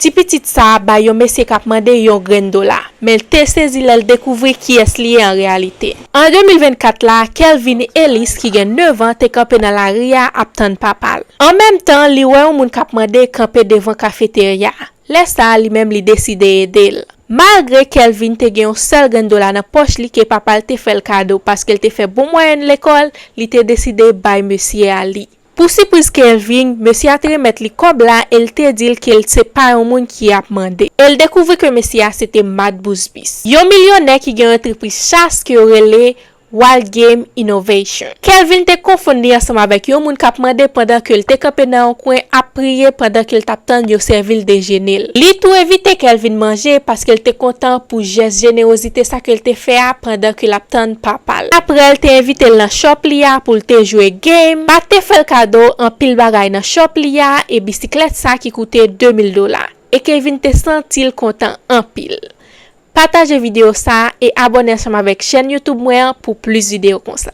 Ti petit sa ba yon mesye kap mande yon gren dola, mais te sezi lel découvrir qui est lié en réalité. En 2024 la, Kelvin Ellis qui gen 9 ans te campé dans la ria ap tan papal. En même temps, li wè yon moun kap mande campé devant cafétéria. Laisse ça li même li décide aider. Malgré Kelvin te gen yon seul gren dola nan poche li ke papal te fait le cadeau parce qu'elle te fait bon moyen l'école, li te décide bay monsieur Ali. Pour surprise Kelvin, monsieur a te remet li kob la, el te dit qu'elle se pas un moun qui a demandé. Elle découvre que monsieur c'était Matt Busbis. Yon millionnaire qui gen entreprise chasse qui aurait Wild Game Innovation. Kelvin te confondu ensemble avec yon moun kap mande pendant que el te campé dans un coin à prier pendant qu'il t'attend yo servil déjeuner. Li tout éviter Kelvin manger parce qu'elle te content pour geste générosité ça qu'elle te fait pendant que l'attend papal. Après elle te invité dans shop lia pour te jouer game. Ba te fait cadeau en pile bagay dans shop lia et bicyclette ça qui coûtait $2000. Et Kelvin te sentil content en pile. Partagez vidéo ça et abonnez-vous avec chaîne YouTube moi pour plus vidéos comme ça.